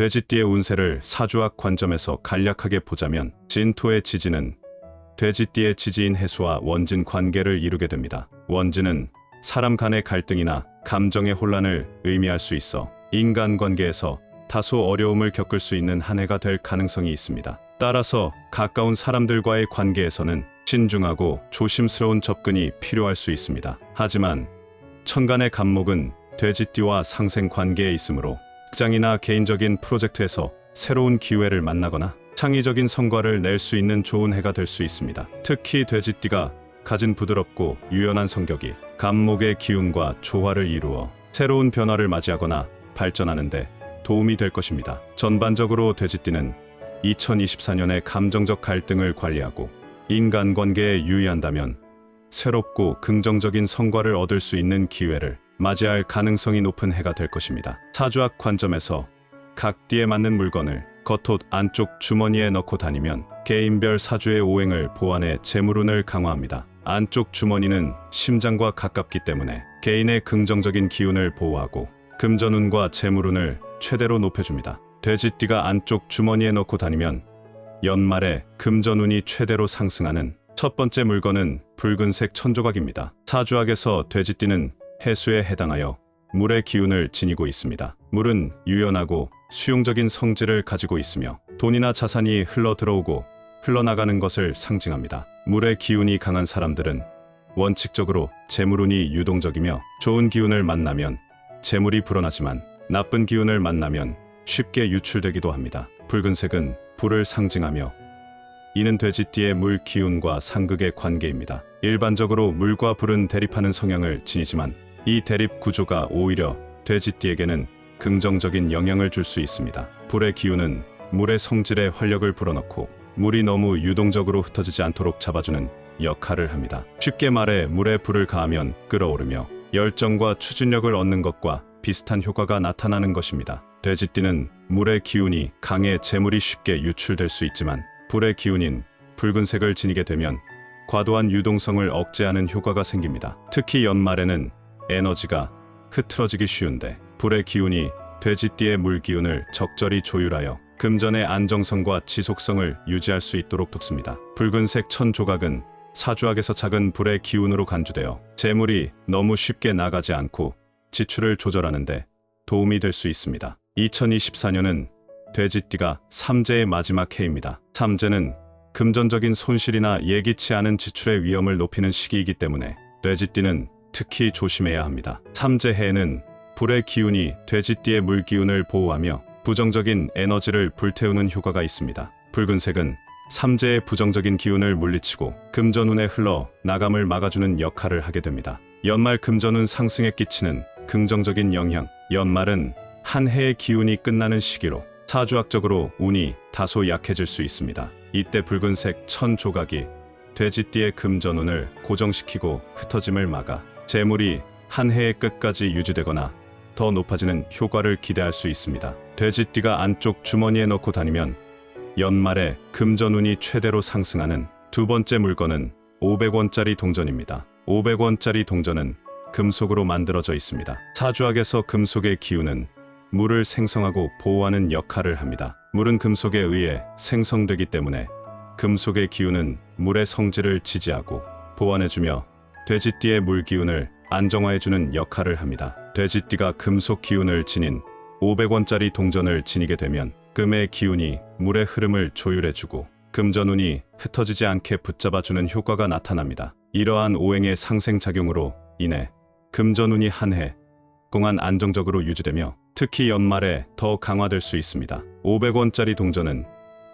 돼지띠의 운세를 사주학 관점에서 간략하게 보자면 진토의 지지는 돼지띠의 지지인 해수와 원진 관계를 이루게 됩니다. 원진은 사람 간의 갈등이나 감정의 혼란을 의미할 수 있어 인간관계에서 다소 어려움을 겪을 수 있는 한 해가 될 가능성이 있습니다. 따라서 가까운 사람들과의 관계에서는 신중하고 조심스러운 접근이 필요할 수 있습니다. 하지만 천간의 간목은 돼지띠와 상생 관계에 있으므로 직장이나 개인적인 프로젝트에서 새로운 기회를 만나거나 창의적인 성과를 낼 수 있는 좋은 해가 될 수 있습니다. 특히 돼지띠가 가진 부드럽고 유연한 성격이 간목의 기운과 조화를 이루어 새로운 변화를 맞이하거나 발전하는 데 도움이 될 것입니다. 전반적으로 돼지띠는 2024년에 감정적 갈등을 관리하고 인간관계에 유의한다면 새롭고 긍정적인 성과를 얻을 수 있는 기회를 맞이할 가능성이 높은 해가 될 것입니다. 사주학 관점에서 각 띠에 맞는 물건을 겉옷 안쪽 주머니에 넣고 다니면 개인별 사주의 오행을 보완해 재물운을 강화합니다. 안쪽 주머니는 심장과 가깝기 때문에 개인의 긍정적인 기운을 보호하고 금전운과 재물운을 최대로 높여줍니다. 돼지띠가 안쪽 주머니에 넣고 다니면 연말에 금전운이 최대로 상승하는 첫 번째 물건은 붉은색 천조각입니다. 사주학에서 돼지띠는 해수에 해당하여 물의 기운을 지니고 있습니다. 물은 유연하고 수용적인 성질을 가지고 있으며 돈이나 자산이 흘러 들어오고 흘러나가는 것을 상징합니다. 물의 기운이 강한 사람들은 원칙적으로 재물운이 유동적이며 좋은 기운을 만나면 재물이 불어나지만 나쁜 기운을 만나면 쉽게 유출되기도 합니다. 붉은색은 불을 상징하며 이는 돼지띠의 물 기운과 상극의 관계입니다. 일반적으로 물과 불은 대립하는 성향을 지니지만 이 대립 구조가 오히려 돼지띠에게는 긍정적인 영향을 줄 수 있습니다. 불의 기운은 물의 성질에 활력을 불어넣고 물이 너무 유동적으로 흩어지지 않도록 잡아주는 역할을 합니다. 쉽게 말해 물에 불을 가하면 끓어오르며 열정과 추진력을 얻는 것과 비슷한 효과가 나타나는 것입니다. 돼지띠는 물의 기운이 강해 재물이 쉽게 유출될 수 있지만 불의 기운인 붉은색을 지니게 되면 과도한 유동성을 억제하는 효과가 생깁니다. 특히 연말에는 에너지가 흐트러지기 쉬운데 불의 기운이 돼지띠의 물 기운을 적절히 조율하여 금전의 안정성과 지속성을 유지할 수 있도록 돕습니다. 붉은색 천조각은 사주학에서 작은 불의 기운으로 간주되어 재물이 너무 쉽게 나가지 않고 지출을 조절하는 데 도움이 될 수 있습니다. 2024년은 돼지띠가 삼재의 마지막 해입니다. 삼재는 금전적인 손실이나 예기치 않은 지출의 위험을 높이는 시기이기 때문에 돼지띠는 특히 조심해야 합니다. 삼재해에는 불의 기운이 돼지띠의 물 기운을 보호하며 부정적인 에너지를 불태우는 효과가 있습니다. 붉은색은 삼재의 부정적인 기운을 물리치고 금전운에 흘러 나감을 막아주는 역할을 하게 됩니다. 연말 금전운 상승에 끼치는 긍정적인 영향. 연말은 한 해의 기운이 끝나는 시기로 사주학적으로 운이 다소 약해질 수 있습니다. 이때 붉은색 천조각이 돼지띠의 금전운을 고정시키고 흩어짐을 막아 재물이 한 해의 끝까지 유지되거나 더 높아지는 효과를 기대할 수 있습니다. 돼지띠가 안쪽 주머니에 넣고 다니면 연말에 금전운이 최대로 상승하는 두 번째 물건은 500원짜리 동전입니다. 500원짜리 동전은 금속으로 만들어져 있습니다. 사주학에서 금속의 기운은 물을 생성하고 보호하는 역할을 합니다. 물은 금속에 의해 생성되기 때문에 금속의 기운은 물의 성질을 지지하고 보완해주며 돼지띠의 물 기운을 안정화해주는 역할을 합니다. 돼지띠가 금속 기운을 지닌 500원짜리 동전을 지니게 되면 금의 기운이 물의 흐름을 조율해주고 금전운이 흩어지지 않게 붙잡아주는 효과가 나타납니다. 이러한 오행의 상생작용으로 인해 금전운이 한 해 동안 안정적으로 유지되며 특히 연말에 더 강화될 수 있습니다. 500원짜리 동전은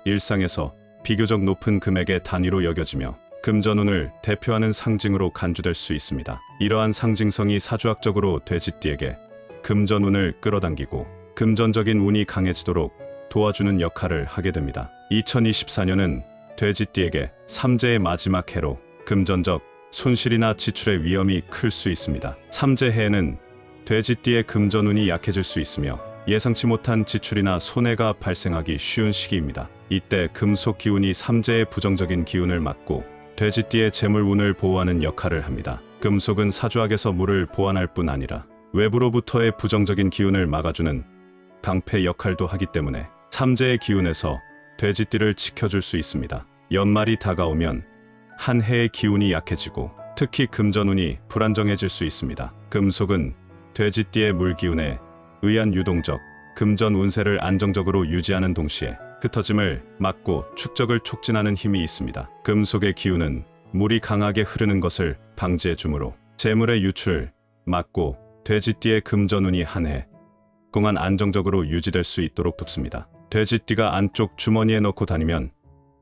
일상에서 비교적 높은 금액의 단위로 여겨지며 금전운을 대표하는 상징으로 간주될 수 있습니다. 이러한 상징성이 사주학적으로 돼지띠에게 금전운을 끌어당기고 금전적인 운이 강해지도록 도와주는 역할을 하게 됩니다. 2024년은 돼지띠에게 삼재의 마지막 해로 금전적 손실이나 지출의 위험이 클 수 있습니다. 삼재해에는 돼지띠의 금전운이 약해질 수 있으며 예상치 못한 지출이나 손해가 발생하기 쉬운 시기입니다. 이때 금속 기운이 삼재의 부정적인 기운을 막고 돼지띠의 재물운을 보호하는 역할을 합니다. 금속은 사주학에서 물을 보완할 뿐 아니라 외부로부터의 부정적인 기운을 막아주는 방패 역할도 하기 때문에 삼재의 기운에서 돼지띠를 지켜줄 수 있습니다. 연말이 다가오면 한 해의 기운이 약해지고 특히 금전운이 불안정해질 수 있습니다. 금속은 돼지띠의 물기운에 의한 유동적 금전 운세를 안정적으로 유지하는 동시에 흩어짐을 막고 축적을 촉진하는 힘이 있습니다. 금속의 기운은 물이 강하게 흐르는 것을 방지해 주므로 재물의 유출을 막고 돼지띠의 금전운이 한 해 동안 안정적으로 유지될 수 있도록 돕습니다. 돼지띠가 안쪽 주머니에 넣고 다니면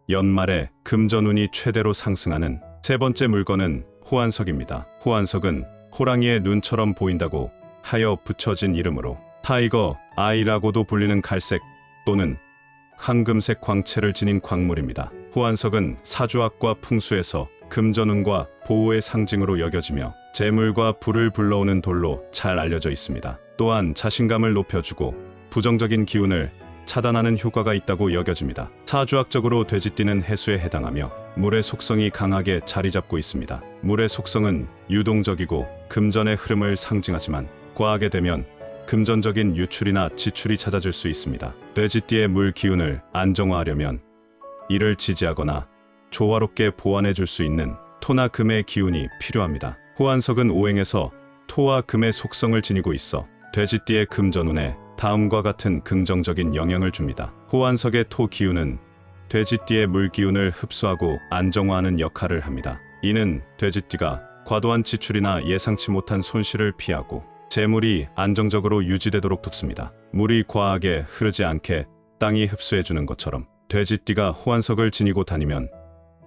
연말에 금전운이 최대로 상승하는 세 번째 물건은 호환석입니다. 호환석은 호랑이의 눈처럼 보인다고 하여 붙여진 이름으로 타이거 아이라고도 불리는 갈색 또는 황금색 광채를 지닌 광물입니다. 호환석은 사주학과 풍수에서 금전운과 보호의 상징으로 여겨지며 재물과 불을 불러오는 돌로 잘 알려져 있습니다. 또한 자신감을 높여주고 부정적인 기운을 차단하는 효과가 있다고 여겨집니다. 사주학적으로 돼지띠는 해수에 해당하며 물의 속성이 강하게 자리 잡고 있습니다. 물의 속성은 유동적이고 금전의 흐름을 상징하지만 과하게 되면 금전적인 유출이나 지출이 잦아질 수 있습니다. 돼지띠의 물 기운을 안정화하려면 이를 지지하거나 조화롭게 보완해 줄 수 있는 토나 금의 기운이 필요합니다. 호환석은 오행에서 토와 금의 속성을 지니고 있어 돼지띠의 금전운에 다음과 같은 긍정적인 영향을 줍니다. 호환석의 토 기운은 돼지띠의 물 기운을 흡수하고 안정화하는 역할을 합니다. 이는 돼지띠가 과도한 지출이나 예상치 못한 손실을 피하고 재물이 안정적으로 유지되도록 돕습니다. 물이 과하게 흐르지 않게 땅이 흡수해주는 것처럼 돼지띠가 호환석을 지니고 다니면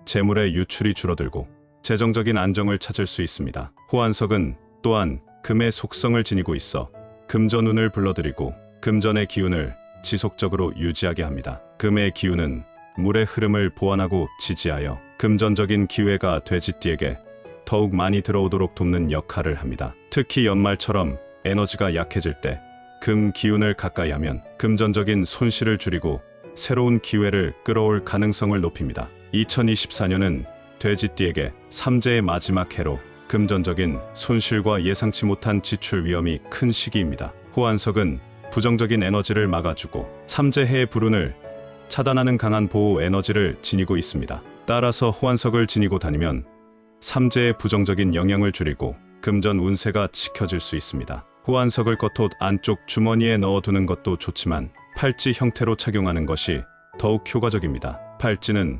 재물의 유출이 줄어들고 재정적인 안정을 찾을 수 있습니다. 호환석은 또한 금의 속성을 지니고 있어 금전운을 불러들이고 금전의 기운을 지속적으로 유지하게 합니다. 금의 기운은 물의 흐름을 보완하고 지지하여 금전적인 기회가 돼지띠에게 더욱 많이 들어오도록 돕는 역할을 합니다. 특히 연말처럼 에너지가 약해질 때 금 기운을 가까이 하면 금전적인 손실을 줄이고 새로운 기회를 끌어올 가능성을 높입니다. 2024년은 돼지띠에게 삼재의 마지막 해로 금전적인 손실과 예상치 못한 지출 위험이 큰 시기입니다. 호환석은 부정적인 에너지를 막아주고 삼재해의 불운을 차단하는 강한 보호 에너지를 지니고 있습니다. 따라서 호환석을 지니고 다니면 삼재의 부정적인 영향을 줄이고 금전 운세가 지켜질 수 있습니다. 호환석을 겉옷 안쪽 주머니에 넣어두는 것도 좋지만 팔찌 형태로 착용하는 것이 더욱 효과적입니다. 팔찌는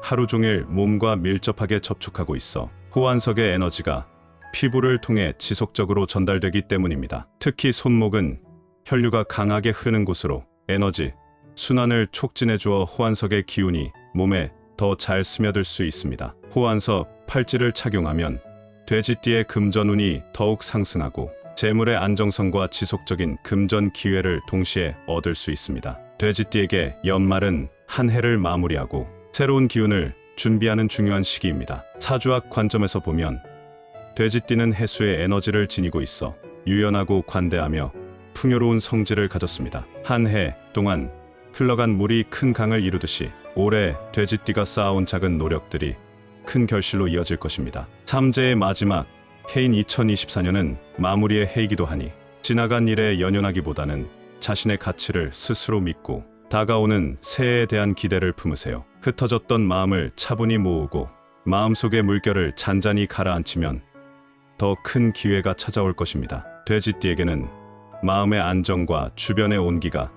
하루 종일 몸과 밀접하게 접촉하고 있어 호환석의 에너지가 피부를 통해 지속적으로 전달되기 때문입니다. 특히 손목은 혈류가 강하게 흐르는 곳으로 에너지 순환을 촉진해 주어 호환석의 기운이 몸에 더 잘 스며들 수 있습니다. 호환석 팔찌를 착용하면 돼지띠의 금전운이 더욱 상승하고 재물의 안정성과 지속적인 금전 기회를 동시에 얻을 수 있습니다. 돼지띠에게 연말은 한 해를 마무리하고 새로운 기운을 준비하는 중요한 시기입니다. 사주학 관점에서 보면 돼지띠는 해수의 에너지를 지니고 있어 유연하고 관대하며 풍요로운 성질을 가졌습니다. 한 해 동안 흘러간 물이 큰 강을 이루듯이 올해 돼지띠가 쌓아온 작은 노력들이 큰 결실로 이어질 것입니다. 삼재의 마지막 해인 2024년은 마무리의 해이기도 하니 지나간 일에 연연하기보다는 자신의 가치를 스스로 믿고 다가오는 새해에 대한 기대를 품으세요. 흩어졌던 마음을 차분히 모으고 마음속의 물결을 잔잔히 가라앉히면 더 큰 기회가 찾아올 것입니다. 돼지띠에게는 마음의 안정과 주변의 온기가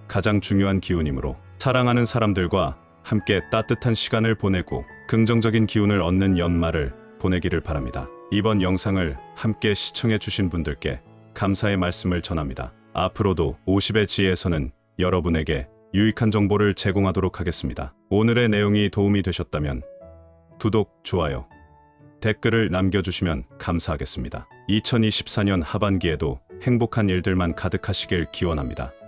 가장 중요한 기운이므로 사랑하는 사람들과 함께 따뜻한 시간을 보내고 긍정적인 기운을 얻는 연말을 보내기를 바랍니다. 이번 영상을 함께 시청해 주신 분들께 감사의 말씀을 전합니다. 앞으로도 50의 지혜에서는 여러분에게 유익한 정보를 제공하도록 하겠습니다. 오늘의 내용이 도움이 되셨다면 구독, 좋아요, 댓글을 남겨주시면 감사하겠습니다. 2024년 하반기에도 행복한 일들만 가득하시길 기원합니다.